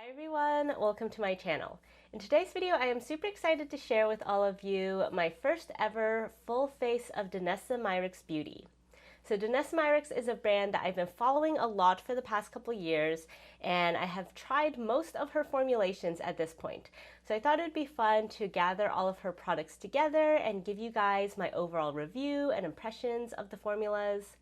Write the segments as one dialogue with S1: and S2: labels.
S1: Hi everyone, welcome to my channel. In today's video, I am super excited to share with all of you my first ever full face of DANESSA MYRICKS beauty. So DANESSA MYRICKS is a brand that I've been following a lot for the past couple years, and I have tried most of her formulations at this point. So I thought it would be fun to gather all of her products together and give you guys my overall review and impressions of the formulas.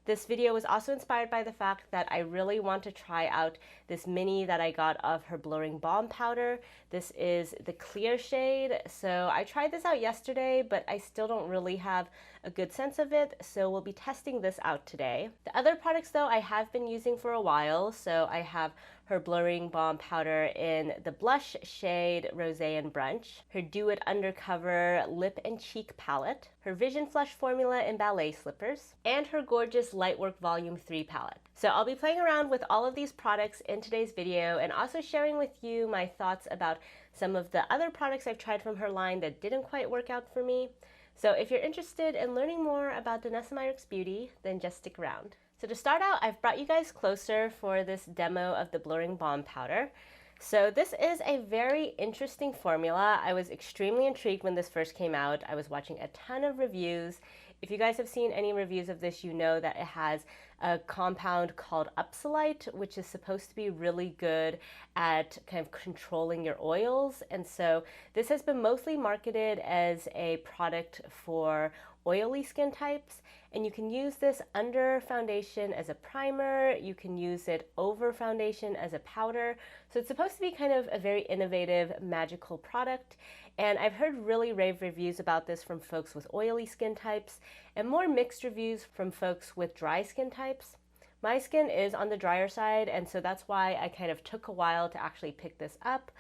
S1: This video was also inspired by the fact that I really want to try out this mini that I got of her blurring balm powder. This is the clear shade. So I tried this out yesterday, but I still don't really have a good sense of it. So we'll be testing this out today. The other products though I have been using for a while. So I have her blurring balm powder in the blush shade Rosé and Brunch, her Do It Undercover lip and cheek palette, her Vision Flush formula in Ballet slippers, and her gorgeous Lightwork Volume 3 palette. So I'll be playing around with all of these products in today's video and also sharing with you my thoughts about some of the other products I've tried from her line that didn't quite work out for me. So if you're interested in learning more about DANESSA MYRICKS beauty, then just stick around. So to start out, I've brought you guys closer for this demo of the blurring balm powder. So this is a very interesting formula. I was extremely intrigued when this first came out. I was watching a ton of reviews. If you guys have seen any reviews of this, you know that it has a compound called Upsolite, which is supposed to be really good at kind of controlling your oils. And so this has been mostly marketed as a product for oily skin types, and you can use this under foundation as a primer, you can use it over foundation as a powder, so it's supposed to be kind of a very innovative, magical product, and I've heard really rave reviews about this from folks with oily skin types, and more mixed reviews from folks with dry skin types. My skin is on the drier side, and so that's why I kind of took a while to actually pick this up.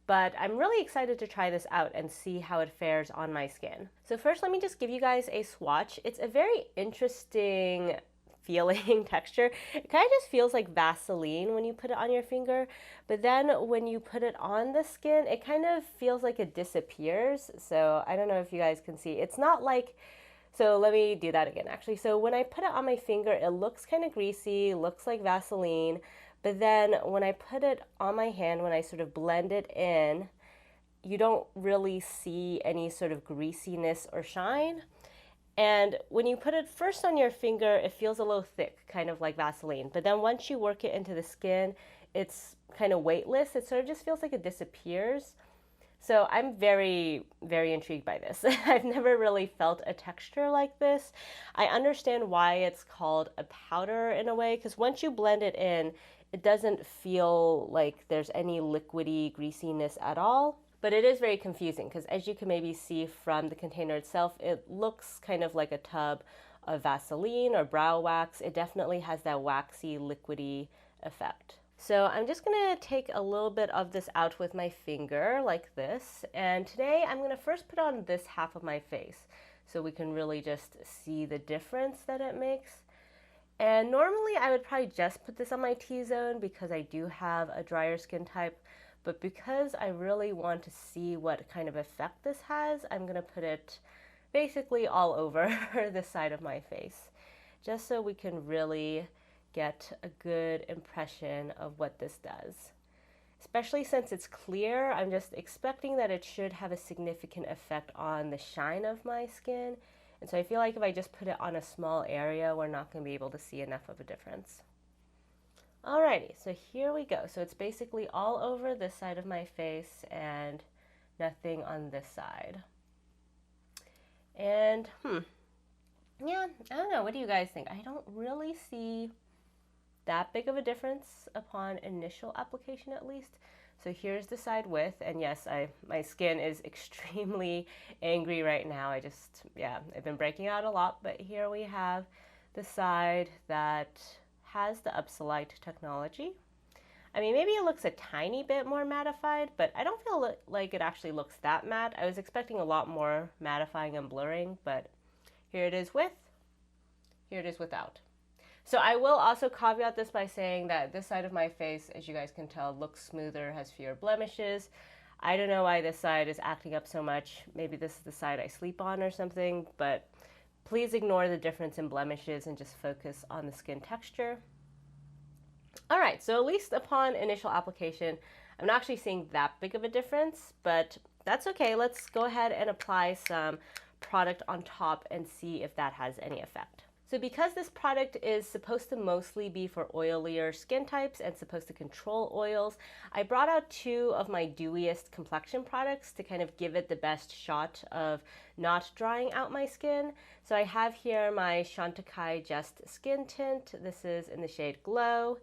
S1: But I'm really excited to try this out and see how it fares on my skin. So first, let me just give you guys a swatch. It's a very interesting feeling texture. It kind of just feels like Vaseline when you put it on your finger, but then when you put it on the skin, it kind of feels like it disappears. So I don't know if you guys can see. It's not like, so let me do that again actually. So when I put it on my finger, it looks kind of greasy, looks like Vaseline. But then when I put it on my hand, when I sort of blend it in, you don't really see any sort of greasiness or shine. And when you put it first on your finger, it feels a little thick, kind of like Vaseline. But then once you work it into the skin, it's kind of weightless. It sort of just feels like it disappears. So I'm very, very intrigued by this. I've never really felt a texture like this. I understand why it's called a powder in a way, because once you blend it in, it doesn't feel like there's any liquidy greasiness at all. But it is very confusing because as you can maybe see from the container itself, it looks kind of like a tub of Vaseline or brow wax. It definitely has that waxy, liquidy effect. So I'm just gonna take a little bit of this out with my finger like this. And today I'm gonna first put on this half of my face so we can really just see the difference that it makes. And normally I would probably just put this on my T-zone because I do have a drier skin type, but because I really want to see what kind of effect this has, I'm gonna put it basically all over this side of my face, just so we can really get a good impression of what this does. Especially since it's clear, I'm just expecting that it should have a significant effect on the shine of my skin. And so I feel like if I just put it on a small area, we're not going to be able to see enough of a difference. Alrighty, so here we go. So it's basically all over this side of my face and nothing on this side. And, yeah, I don't know. What do you guys think? I don't really see that big of a difference upon initial application at least. So here's the side with, and yes, my skin is extremely angry right now. I've been breaking out a lot, but here we have the side that has the Upsolite technology. I mean, maybe it looks a tiny bit more mattified, but I don't feel like it actually looks that matte. I was expecting a lot more mattifying and blurring, but here it is with, here it is without. So I will also caveat this by saying that this side of my face, as you guys can tell, looks smoother, has fewer blemishes. I don't know why this side is acting up so much. Maybe this is the side I sleep on or something, but please ignore the difference in blemishes and just focus on the skin texture. All right, so at least upon initial application, I'm not actually seeing that big of a difference, but that's okay. Let's go ahead and apply some product on top and see if that has any effect. So because this product is supposed to mostly be for oilier skin types and supposed to control oils, I brought out two of my dewiest complexion products to kind of give it the best shot of not drying out my skin. So I have here my Chantecaille Just Skin Tint. This is in the shade Glow.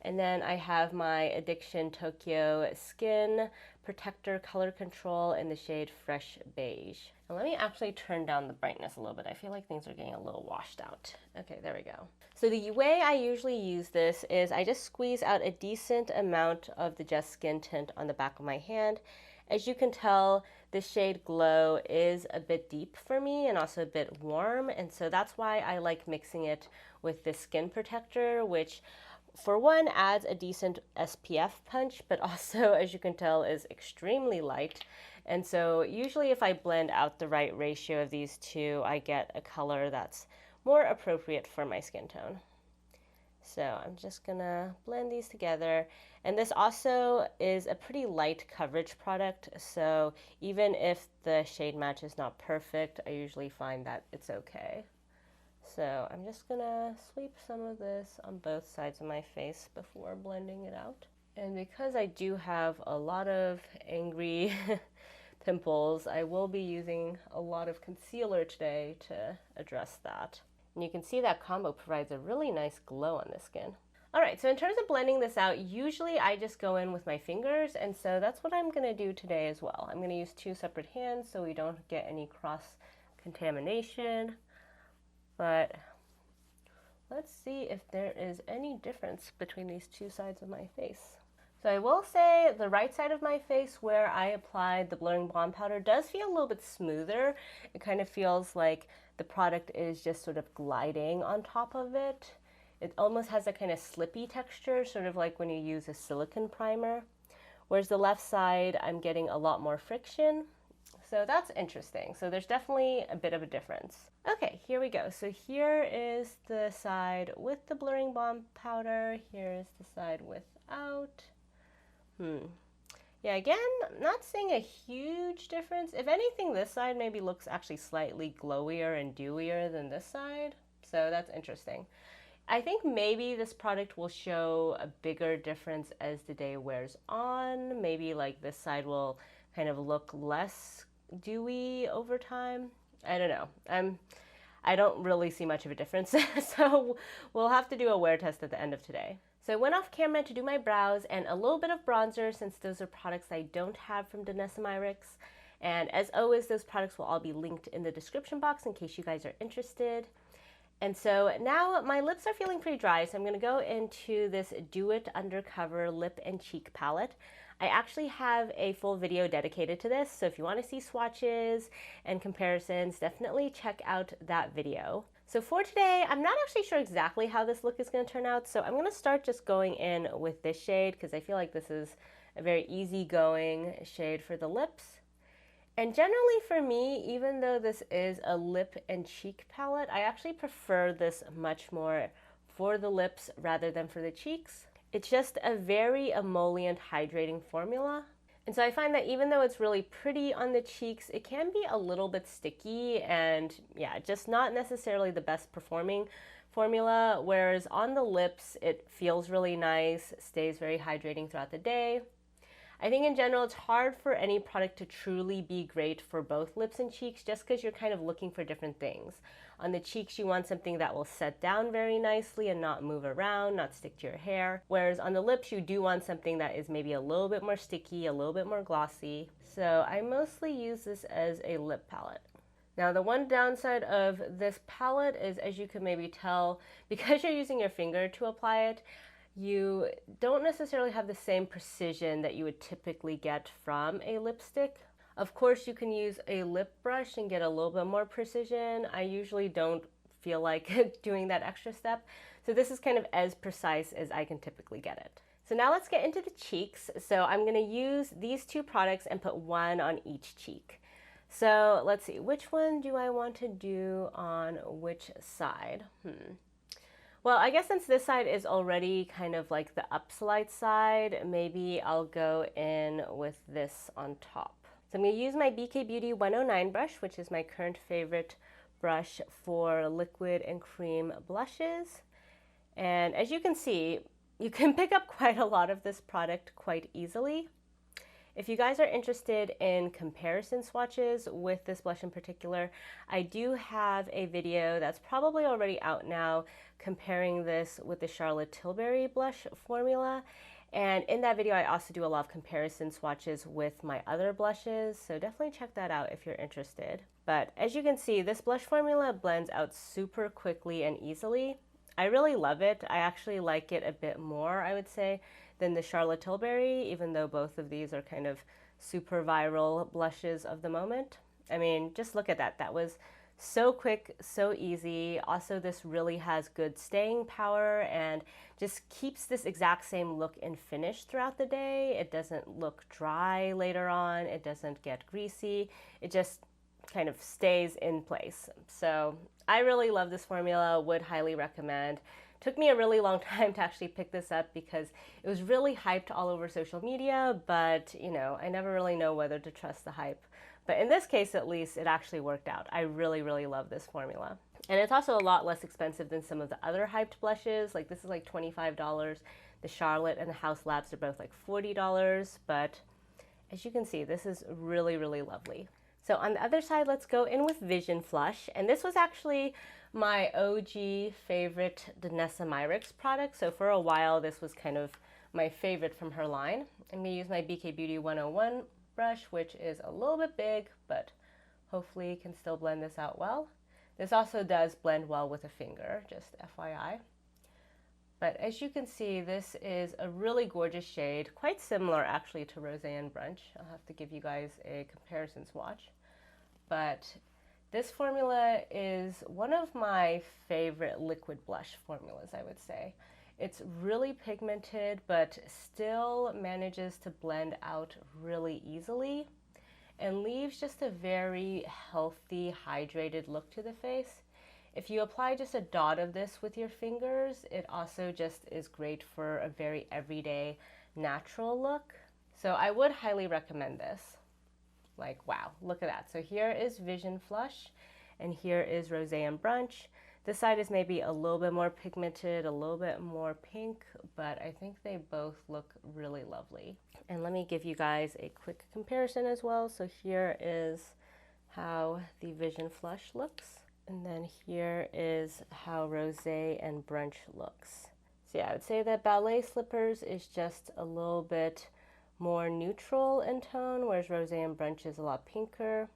S1: And then I have my Addiction Tokyo Skin Protector Color Control in the shade Fresh Beige. Now let me actually turn down the brightness a little bit. I feel like things are getting a little washed out. Okay, there we go. So the way I usually use this is I just squeeze out a decent amount of the Just Skin Tint on the back of my hand. As you can tell, this shade Glow is a bit deep for me and also a bit warm, and so that's why I like mixing it with this skin protector, which for one adds a decent SPF punch, but also, as you can tell, is extremely light. And so usually if I blend out the right ratio of these two, I get a color that's more appropriate for my skin tone. So I'm just gonna blend these together. And this also is a pretty light coverage product, so even if the shade match is not perfect, I usually find that it's okay. So I'm just gonna sweep some of this on both sides of my face before blending it out. And because I do have a lot of angry pimples, I will be using a lot of concealer today to address that. And you can see that combo provides a really nice glow on the skin. All right, so in terms of blending this out, usually I just go in with my fingers, and so that's what I'm gonna do today as well. I'm gonna use two separate hands so we don't get any cross contamination. But let's see if there is any difference between these two sides of my face. So I will say the right side of my face where I applied the blurring blonde powder does feel a little bit smoother. It kind of feels like the product is just sort of gliding on top of it. It almost has a kind of slippy texture, sort of like when you use a silicone primer. Whereas the left side, I'm getting a lot more friction. So that's interesting. So there's definitely a bit of a difference. Okay, here we go. So here is the side with the blurring balm powder. Here is the side without. Yeah, again, not seeing a huge difference. If anything, this side maybe looks actually slightly glowier and dewier than this side. So that's interesting. I think maybe this product will show a bigger difference as the day wears on. Maybe like this side will kind of look less dewy over time. I don't know. I don't really see much of a difference, so we'll have to do a wear test at the end of today. So I went off camera to do my brows and a little bit of bronzer, since those are products I don't have from DANESSA MYRICKS. And as always, those products will all be linked in the description box in case you guys are interested. And so now my lips are feeling pretty dry, so I'm going to go into this Do It Undercover Lip and Cheek Palette. I actually have a full video dedicated to this, so if you want to see swatches and comparisons, definitely check out that video. So for today, I'm not actually sure exactly how this look is going to turn out, so I'm going to start just going in with this shade because I feel like this is a very easygoing shade for the lips. And generally for me, even though this is a lip and cheek palette, I actually prefer this much more for the lips rather than for the cheeks. It's just a very emollient hydrating formula. And so I find that even though it's really pretty on the cheeks, it can be a little bit sticky and yeah, just not necessarily the best performing formula. Whereas on the lips, it feels really nice, stays very hydrating throughout the day. I think in general, it's hard for any product to truly be great for both lips and cheeks just because you're kind of looking for different things. On the cheeks, you want something that will set down very nicely and not move around, not stick to your hair. Whereas on the lips, you do want something that is maybe a little bit more sticky, a little bit more glossy. So I mostly use this as a lip palette. Now the one downside of this palette is, as you can maybe tell, because you're using your finger to apply it, you don't necessarily have the same precision that you would typically get from a lipstick. Of course, you can use a lip brush and get a little bit more precision. I usually don't feel like doing that extra step. So this is kind of as precise as I can typically get it. So now let's get into the cheeks. So I'm gonna use these two products and put one on each cheek. So let's see, which one do I want to do on which side? Well, I guess since this side is already kind of like the upslide side, maybe I'll go in with this on top. So I'm going to use my BK Beauty 109 brush, which is my current favorite brush for liquid and cream blushes. And as you can see, you can pick up quite a lot of this product quite easily. If you guys are interested in comparison swatches with this blush in particular, I do have a video that's probably already out now comparing this with the Charlotte Tilbury blush formula. And in that video, I also do a lot of comparison swatches with my other blushes, so definitely check that out if you're interested. But as you can see, this blush formula blends out super quickly and easily. I really love it. I actually like it a bit more, I would say, than the Charlotte Tilbury, even though both of these are kind of super viral blushes of the moment. I mean, just look at that. That was so quick, so easy. Also, this really has good staying power and just keeps this exact same look and finish throughout the day. It doesn't look dry later on. It doesn't get greasy. It just kind of stays in place. So I really love this formula, would highly recommend. Took me a really long time to actually pick this up because it was really hyped all over social media, but you know, I never really know whether to trust the hype. But in this case, at least, it actually worked out. I really, really love this formula. And it's also a lot less expensive than some of the other hyped blushes. Like this is like $25. The Charlotte and the House Labs are both like $40, but as you can see, this is really, really lovely. So on the other side, let's go in with Vision Flush. And this was actually my OG favorite DANESSA MYRICKS product. So for a while, this was kind of my favorite from her line. I'm gonna use my BK Beauty 101 brush, which is a little bit big, but hopefully can still blend this out well. This also does blend well with a finger, just FYI. But as you can see, this is a really gorgeous shade, quite similar actually to Rosé and Brunch. I'll have to give you guys a comparison swatch. But this formula is one of my favorite liquid blush formulas, I would say. It's really pigmented, but still manages to blend out really easily and leaves just a very healthy, hydrated look to the face. If you apply just a dot of this with your fingers, it also just is great for a very everyday, natural look. So I would highly recommend this. Like, wow, look at that. So here is Vision Flush, and here is Rosé and Brunch. This side is maybe a little bit more pigmented, a little bit more pink, but I think they both look really lovely. And let me give you guys a quick comparison as well. So here is how the Vision Flush looks. And then here is how Rosé and Brunch looks. So yeah, I would say that Ballet Slippers is just a little bit more neutral in tone, whereas Rosé and Brunch is a lot pinker.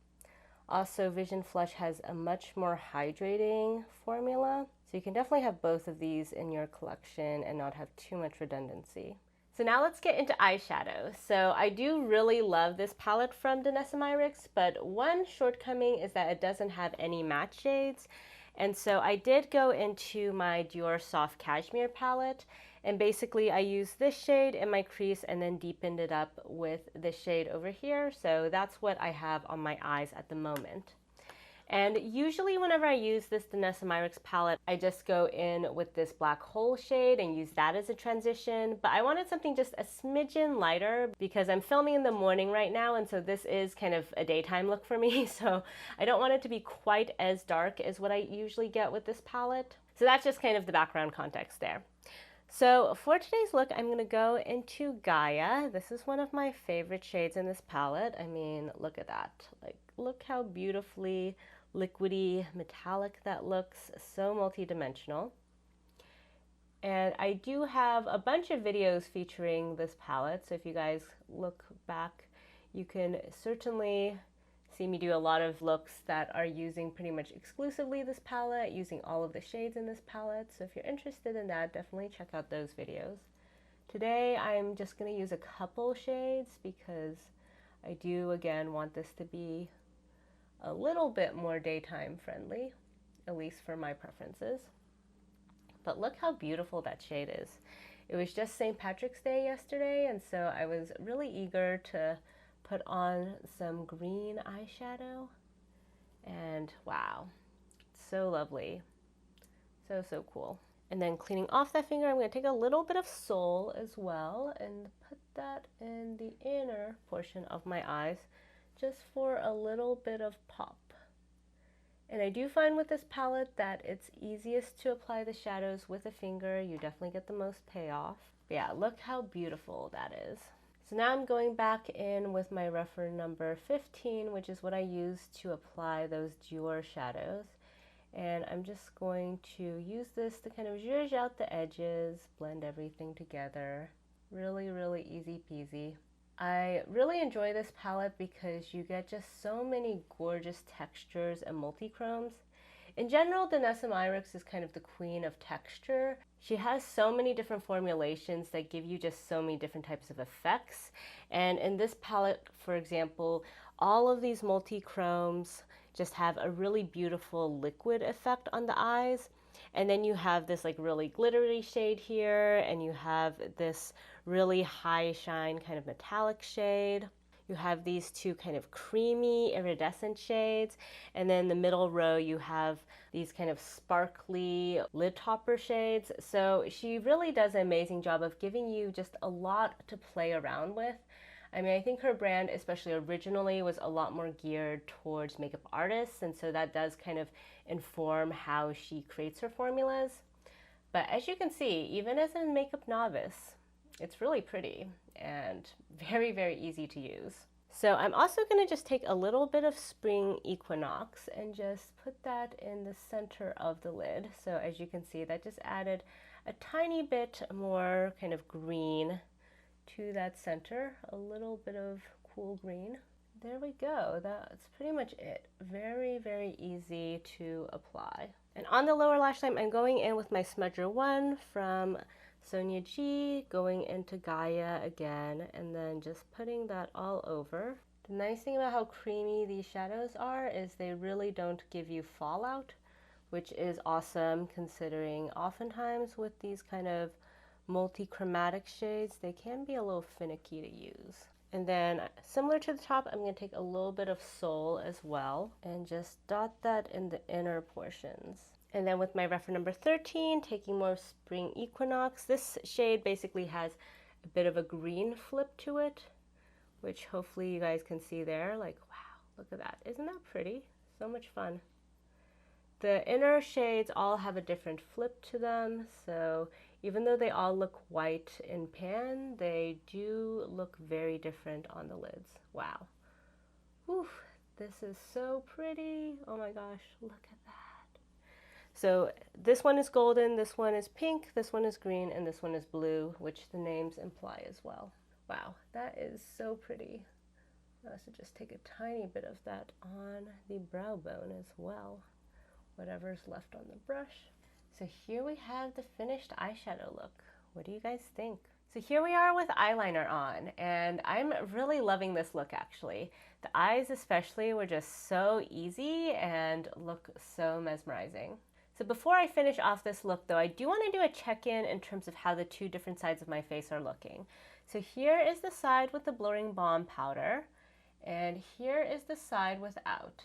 S1: Also, Vision Flush has a much more hydrating formula, so you can definitely have both of these in your collection and not have too much redundancy. So now let's get into eyeshadow. So I do really love this palette from DANESSA MYRICKS, but one shortcoming is that it doesn't have any matte shades. And so I did go into my Dior Soft Cashmere palette, and basically I used this shade in my crease and then deepened it up with this shade over here. So that's what I have on my eyes at the moment. And usually whenever I use this DANESSA MYRICKS palette, I just go in with this black hole shade and use that as a transition. But I wanted something just a smidgen lighter because I'm filming in the morning right now, and so this is kind of a daytime look for me. So I don't want it to be quite as dark as what I usually get with this palette. So that's just kind of the background context there. So for today's look, I'm going to go into Gaia. This is one of my favorite shades in this palette. I mean, look at that. Like, look how beautifully liquidy, metallic that looks, so multi-dimensional. And I do have a bunch of videos featuring this palette, so if you guys look back, you can certainly see me do a lot of looks that are using pretty much exclusively this palette, using all of the shades in this palette. So if you're interested in that, definitely check out those videos. Today I'm just going to use a couple shades because I do again want this to be a little bit more daytime friendly, at least for my preferences. But look how beautiful that shade is. It was just St. Patrick's Day yesterday, and so I was really eager to put on some green eyeshadow, and wow, so lovely, so cool. And then cleaning off that finger, I'm going to take a little bit of Sol as well and put that in the inner portion of my eyes just for a little bit of pop. And I do find with this palette that it's easiest to apply the shadows with a finger. You definitely get the most payoff. But yeah, look how beautiful that is. So now I'm going back in with my reference number 15, which is what I use to apply those Dior shadows. And I'm just going to use this to kind of zhuzh out the edges, blend everything together. Really, really easy peasy. I really enjoy this palette because you get just so many gorgeous textures and multi-chromes. In general, DANESSA MYRICKS is kind of the queen of texture. She has so many different formulations that give you just so many different types of effects. And in this palette, for example, all of these multi-chromes just have a really beautiful liquid effect on the eyes. And then you have this like really glittery shade here, and you have this really high shine kind of metallic shade. You have these two kind of creamy iridescent shades, and then the middle row you have these kind of sparkly lid topper shades. So she really does an amazing job of giving you just a lot to play around with. I mean, I think her brand, especially originally, was a lot more geared towards makeup artists, and so that does kind of inform how she creates her formulas. But as you can see, even as a makeup novice, it's really pretty and very, very easy to use. So I'm also going to just take a little bit of Spring Equinox and just put that in the center of the lid. So as you can see, that just added a tiny bit more kind of green to that center, a little bit of cool green. There we go. That's pretty much it. Very, very easy to apply. And on the lower lash line, I'm going in with my Smudger 1 from Sonia G, going into Gaia again, and then just putting that all over. The nice thing about how creamy these shadows are is they really don't give you fallout, which is awesome considering oftentimes with these kind of multi-chromatic shades, they can be a little finicky to use. And then similar to the top, I'm going to take a little bit of Sol as well and just dot that in the inner portions. And then with my reference number 13, taking more Spring Equinox, this shade basically has a bit of a green flip to it, which hopefully you guys can see there. Like, wow, look at that. Isn't that pretty? So much fun. The inner shades all have a different flip to them, so even though they all look white in pan, they do look very different on the lids. Wow. Whew, this is so pretty. Oh my gosh, look at that. So this one is golden, this one is pink, this one is green, and this one is blue, which the names imply as well. Wow, that is so pretty. I also just take a tiny bit of that on the brow bone as well, whatever's left on the brush. So here we have the finished eyeshadow look. What do you guys think? So here we are with eyeliner on, and I'm really loving this look actually. The eyes especially were just so easy and look so mesmerizing. So before I finish off this look though, I do want to do a check-in in terms of how the two different sides of my face are looking. So here is the side with the blurring balm powder, and here is the side without.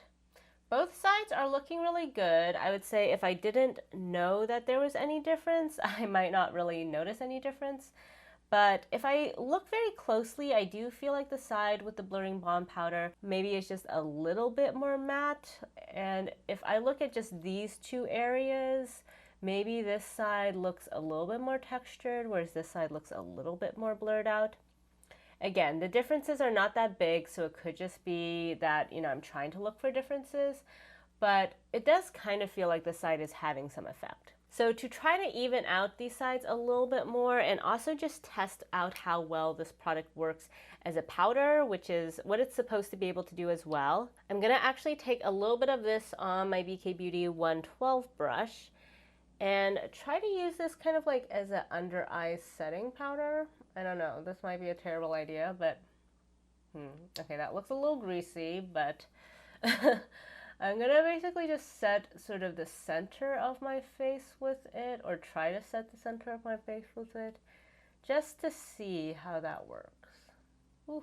S1: Both sides are looking really good. I would say if I didn't know that there was any difference, I might not really notice any difference. But if I look very closely, I do feel like the side with the blurring balm powder maybe is just a little bit more matte. And if I look at just these two areas, maybe this side looks a little bit more textured, whereas this side looks a little bit more blurred out. Again, the differences are not that big, so it could just be that, you know, I'm trying to look for differences, but it does kind of feel like the side is having some effect. So to try to even out these sides a little bit more and also just test out how well this product works as a powder, which is what it's supposed to be able to do as well, I'm going to actually take a little bit of this on my BK Beauty 112 brush and try to use this kind of like as an under eye setting powder. I don't know, this might be a terrible idea, but okay, that looks a little greasy, but I'm gonna basically just set sort of the center of my face with it, or try to set the center of my face with it, just to see how that works. Oof.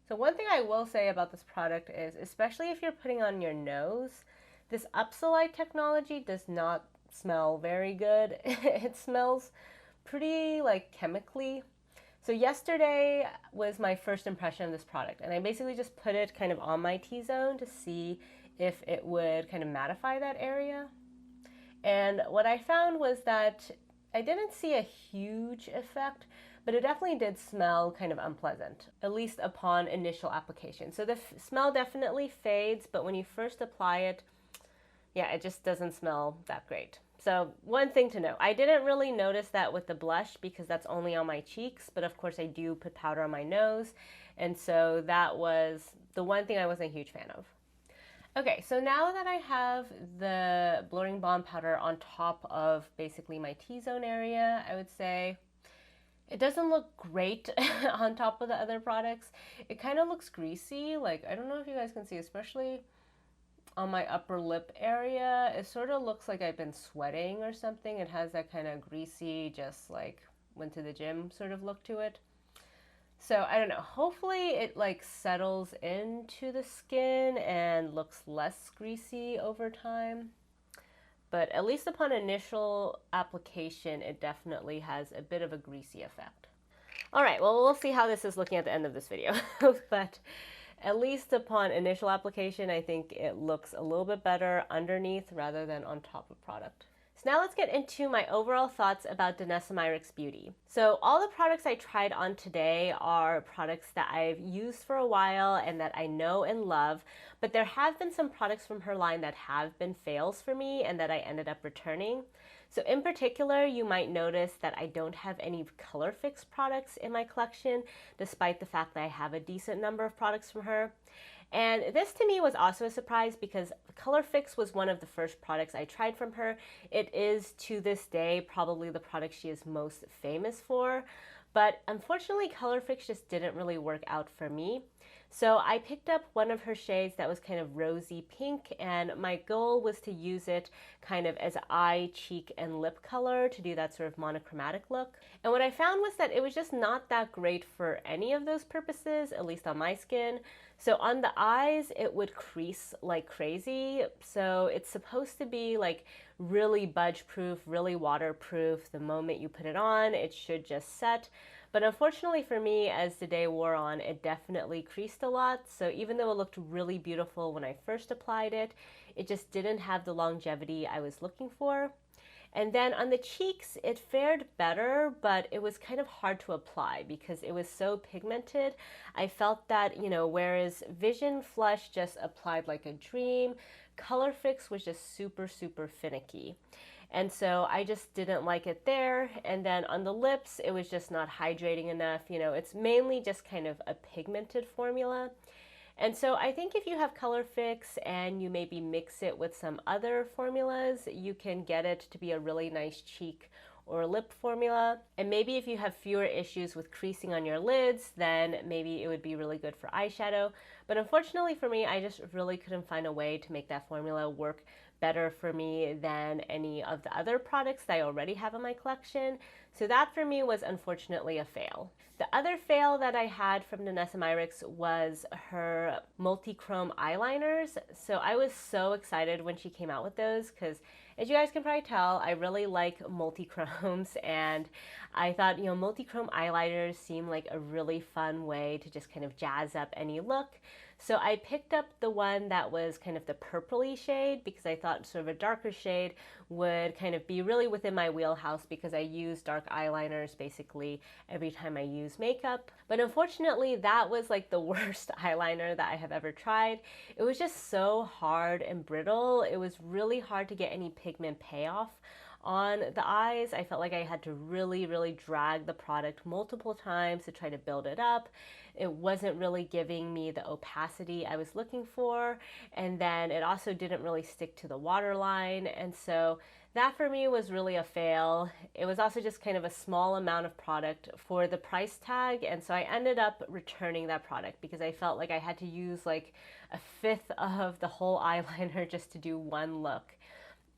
S1: So one thing I will say about this product is, especially if you're putting on your nose, this Upsolite technology does not smell very good. It smells pretty like chemically. So yesterday was my first impression of this product, and I basically just put it kind of on my T-zone to see if it would kind of mattify that area. And what I found was that I didn't see a huge effect, but it definitely did smell kind of unpleasant, at least upon initial application. So the smell definitely fades, but when you first apply it, yeah, it just doesn't smell that great. So one thing to know, I didn't really notice that with the blush because that's only on my cheeks, but of course I do put powder on my nose, and so that was the one thing I wasn't a huge fan of. Okay, so now that I have the blurring balm powder on top of basically my T-zone area, I would say it doesn't look great on top of the other products. It kind of looks greasy. Like, I don't know if you guys can see, especially on my upper lip area, it sort of looks like I've been sweating or something. It has that kind of greasy, just like went to the gym sort of look to it. So I don't know, hopefully it like settles into the skin and looks less greasy over time. But at least upon initial application, it definitely has a bit of a greasy effect. All right, well, we'll see how this is looking at the end of this video. But at least upon initial application, I think it looks a little bit better underneath rather than on top of product. So now let's get into my overall thoughts about DANESSA MYRICKS Beauty. So all the products I tried on today are products that I've used for a while and that I know and love, but there have been some products from her line that have been fails for me and that I ended up returning. So in particular, you might notice that I don't have any Color Fix products in my collection, despite the fact that I have a decent number of products from her. And this to me was also a surprise because Color Fix was one of the first products I tried from her. It is to this day probably the product she is most famous for, but unfortunately Color Fix just didn't really work out for me. So I picked up one of her shades that was kind of rosy pink, and my goal was to use it kind of as eye, cheek, and lip color to do that sort of monochromatic look. And what I found was that it was just not that great for any of those purposes, at least on my skin. So on the eyes, it would crease like crazy. So it's supposed to be like really budge proof, really waterproof. The moment you put it on, it should just set. But unfortunately for me, as the day wore on, it definitely creased a lot. So even though it looked really beautiful when I first applied it, it just didn't have the longevity I was looking for. And then on the cheeks, it fared better, but it was kind of hard to apply because it was so pigmented. I felt that, you know, whereas Vision Flush just applied like a dream, Color Fix was just super, super finicky. And so I just didn't like it there. And then on the lips, it was just not hydrating enough. You know, it's mainly just kind of a pigmented formula. And so I think if you have Color Fix and you maybe mix it with some other formulas, you can get it to be a really nice cheek or lip formula. And maybe if you have fewer issues with creasing on your lids, then maybe it would be really good for eyeshadow. But unfortunately for me, I just really couldn't find a way to make that formula work better for me than any of the other products that I already have in my collection. So that for me was unfortunately a fail. The other fail that I had from DANESSA MYRICKS was her multi-chrome eyeliners. So I was so excited when she came out with those because, as you guys can probably tell, I really like multi-chromes, and I thought, you know, multi-chrome eyeliners seem like a really fun way to just kind of jazz up any look. So I picked up the one that was kind of the purpley shade because I thought sort of a darker shade would kind of be really within my wheelhouse because I use dark eyeliners basically every time I use makeup. But unfortunately, that was like the worst eyeliner that I have ever tried. It was just so hard and brittle. It was really hard to get any pigment payoff on the eyes. I felt like I had to really, really drag the product multiple times to try to build it up. It wasn't really giving me the opacity I was looking for, and then it also didn't really stick to the waterline, and so that for me was really a fail. It was also just kind of a small amount of product for the price tag, and so I ended up returning that product because I felt like I had to use like a fifth of the whole eyeliner just to do one look.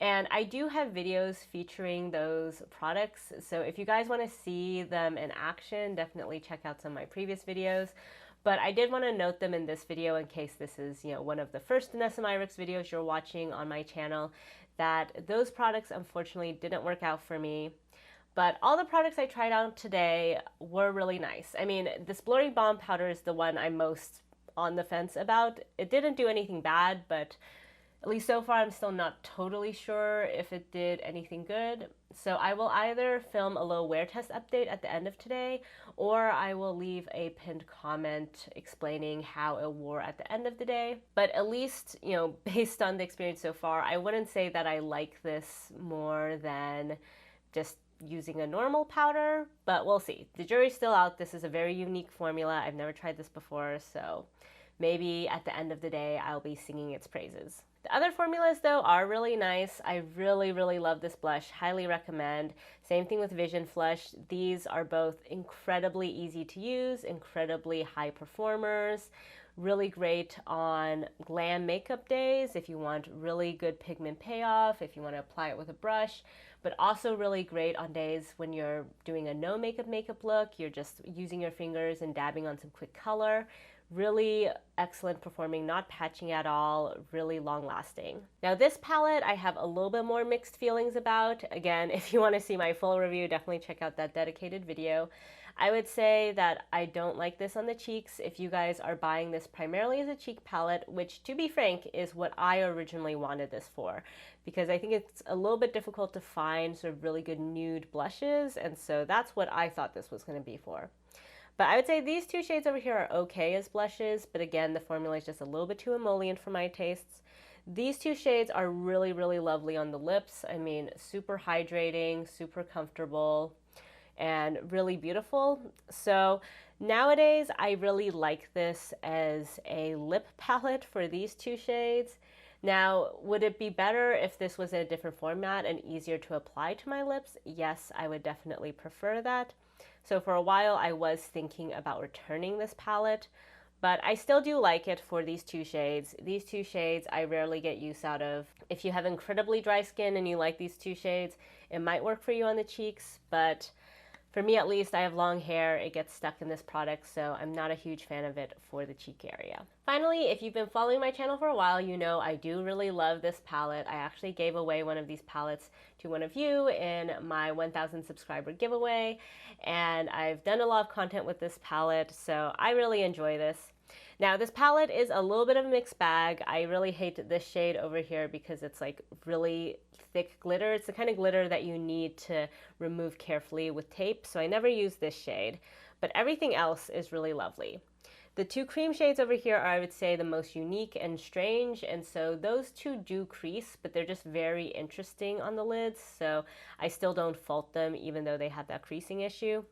S1: And I do have videos featuring those products, so if you guys want to see them in action, definitely check out some of my previous videos. but I did want to note them in this video in case this is, one of the first DANESSA MYRICKS videos you're watching on my channel, that those products unfortunately didn't work out for me. But all the products I tried out today were really nice. I mean, this Blurring Balm powder is the one I'm most on the fence about. It didn't do anything bad, but at least so far I'm still not totally sure if it did anything good. So I will either film a little wear test update at the end of today, or I will leave a pinned comment explaining how it wore at the end of the day. But at least, based on the experience so far, I wouldn't say that I like this more than just using a normal powder, but we'll see. The jury's still out. This is a very unique formula. I've never tried this before, so maybe at the end of the day I'll be singing its praises. The other formulas though are really nice. I really love this blush. Highly recommend. Same thing with Vision Flush. These are both incredibly easy to use, incredibly high performers. Really great on glam makeup days if you want really good pigment payoff, if you want to apply it with a brush, but also really great on days when you're doing a no makeup look, you're just using your fingers and dabbing on some quick color. Really excellent performing, not patching at all, really long lasting. Now this palette I have a little bit more mixed feelings about. Again, if you want to see my full review, definitely check out that dedicated video. I would say that I don't like this on the cheeks. If you guys are buying this primarily as a cheek palette, which to be frank is what I originally wanted this for, because I think it's a little bit difficult to find sort of really good nude blushes, and so that's what I thought this was going to be for. But I would say these two shades over here are okay as blushes, but again, the formula is just a little bit too emollient for my tastes. These two shades are really lovely on the lips. I mean, super hydrating, super comfortable, and really beautiful. So nowadays, I really like this as a lip palette for these two shades. Now, would it be better if this was in a different format and easier to apply to my lips? Yes, I would definitely prefer that. So for a while, I was thinking about returning this palette, but I still do like it for these two shades. These two shades I rarely get use out of. If you have incredibly dry skin and you like these two shades, it might work for you on the cheeks, but for me at least, I have long hair, it gets stuck in this product, so I'm not a huge fan of it for the cheek area. Finally, if you've been following my channel for a while, you know I do really love this palette. I actually gave away one of these palettes to one of you in my 1,000 subscriber giveaway, and I've done a lot of content with this palette, so I really enjoy this. Now this palette is a little bit of a mixed bag. I really hate this shade over here because it's like really thick glitter. It's the kind of glitter that you need to remove carefully with tape, so I never use this shade, but everything else is really lovely. The two cream shades over here are, I would say, the most unique and strange, and so those two do crease, but they're just very interesting on the lids, so I still don't fault them even though they have that creasing issue.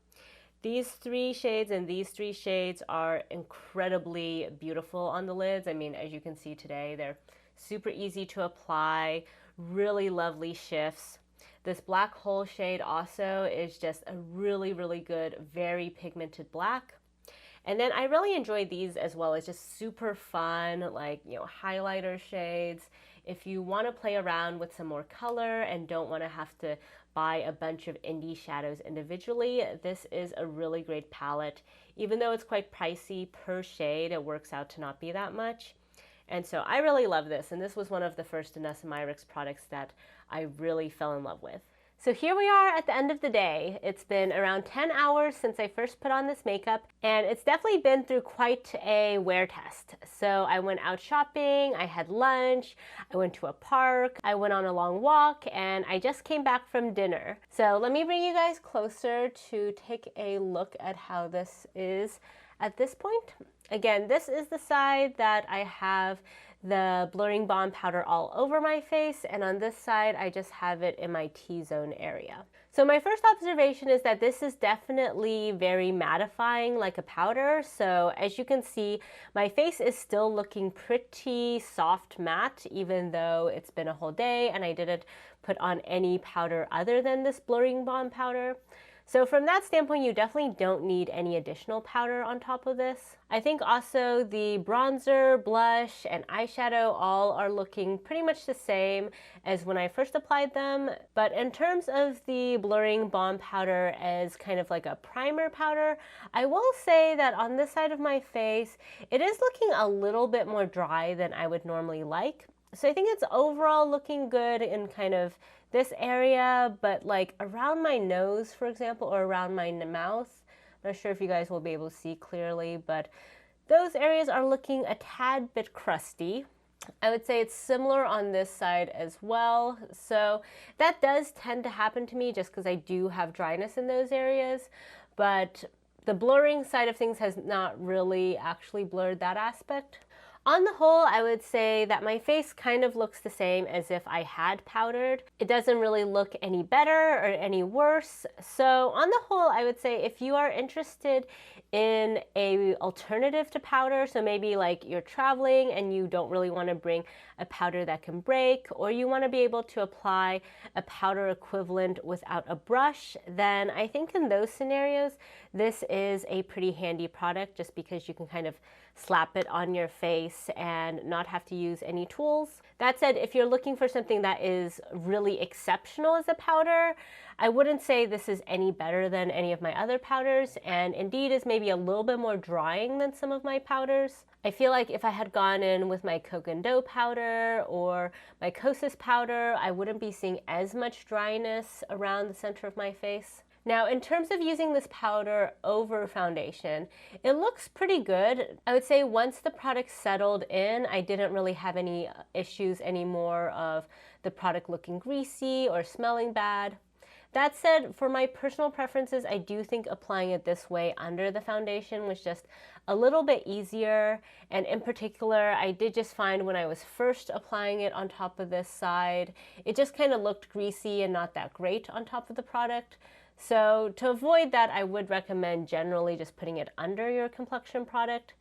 S1: These three shades and these three shades are incredibly beautiful on the lids. I mean, as you can see today, they're super easy to apply, really lovely shifts. This black hole shade also is just a really good, very pigmented black. And then I really enjoy these as well. It's just super fun, like, highlighter shades. If you want to play around with some more color and don't want to have to buy a bunch of indie shadows individually, this is a really great palette. Even though it's quite pricey per shade, it works out to not be that much. And so I really love this, and this was one of the first DANESSA MYRICKS products that I really fell in love with. So here we are at the end of the day. It's been around 10 hours since I first put on this makeup, and it's definitely been through quite a wear test. So I went out shopping, I had lunch, I went to a park, I went on a long walk, and I just came back from dinner. So let me bring you guys closer to take a look at how this is at this point. Again, this is the side that I have the Blurring Balm powder all over my face, and on this side I just have it in my T-zone area. So my first observation is that this is definitely very mattifying like a powder. So as you can see, my face is still looking pretty soft matte even though it's been a whole day and I didn't put on any powder other than this Blurring Balm powder. So from that standpoint, you definitely don't need any additional powder on top of this. I think also the bronzer, blush, and eyeshadow all are looking pretty much the same as when I first applied them. But in terms of the blurring balm powder as kind of like a primer powder, I will say that on this side of my face, it is looking a little bit more dry than I would normally like. So I think it's overall looking good in kind of this area, but like around my nose, for example, or around my mouth. I'm not sure if you guys will be able to see clearly, but those areas are looking a tad bit crusty. I would say it's similar on this side as well. So that does tend to happen to me just because I do have dryness in those areas, but the blurring side of things has not really actually blurred that aspect. On the whole, I would say that my face kind of looks the same as if I had powdered. It doesn't really look any better or any worse. So on the whole, I would say if you are interested in an alternative to powder, so maybe like you're traveling and you don't really want to bring a powder that can break, or you want to be able to apply a powder equivalent without a brush, then I think in those scenarios, this is a pretty handy product just because you can kind of slap it on your face and not have to use any tools. That said, if you're looking for something that is really exceptional as a powder, I wouldn't say this is any better than any of my other powders, and indeed is maybe a little bit more drying than some of my powders. I feel like if I had gone in with my Coke and Dough powder or my Kosas powder, I wouldn't be seeing as much dryness around the center of my face. Now, in terms of using this powder over foundation, it looks pretty good. I would say once the product settled in, I didn't really have any issues anymore of the product looking greasy or smelling bad. That said, for my personal preferences, I do think applying it this way under the foundation was just a little bit easier. And in particular, I did just find when I was first applying it on top of this side, it just kind of looked greasy and not that great on top of the product. So to avoid that, I would recommend generally just putting it under your complexion product.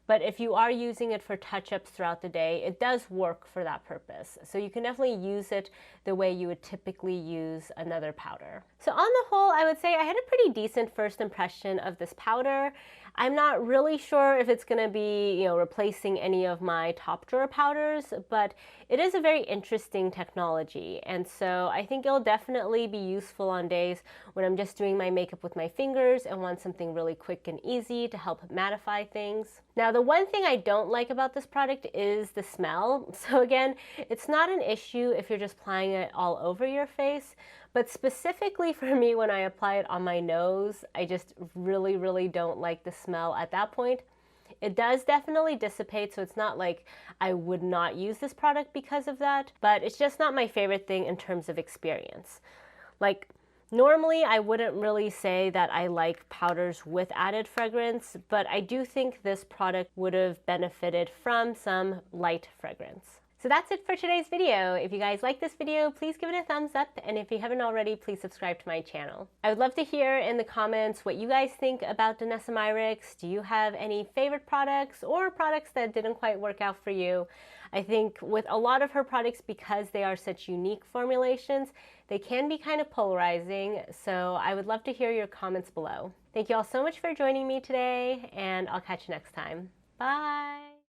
S1: But if you are using it for touch-ups throughout the day, it does work for that purpose. So you can definitely use it the way you would typically use another powder. So on the whole, I would say I had a pretty decent first impression of this powder. I'm not really sure if it's going to be, replacing any of my top drawer powders, but it is a very interesting technology. And so I think it'll definitely be useful on days when I'm just doing my makeup with my fingers and want something really quick and easy to help mattify things. Now, the one thing I don't like about this product is the smell. So again, it's not an issue if you're just applying it all over your face, but specifically for me, when I apply it on my nose, I just really don't like the smell at that point. It does definitely dissipate, so it's not like I would not use this product because of that, but it's just not my favorite thing in terms of experience. Like, normally I wouldn't really say that I like powders with added fragrance, but I do think this product would have benefited from some light fragrance. So that's it for today's video. If you guys like this video, please give it a thumbs up, and if you haven't already, please subscribe to my channel. I would love to hear in the comments what you guys think about DANESSA MYRICKS. Do you have any favorite products or products that didn't quite work out for you? I think with a lot of her products, because they are such unique formulations, they can be kind of polarizing, so I would love to hear your comments below. Thank you all so much for joining me today, and I'll catch you next time. Bye!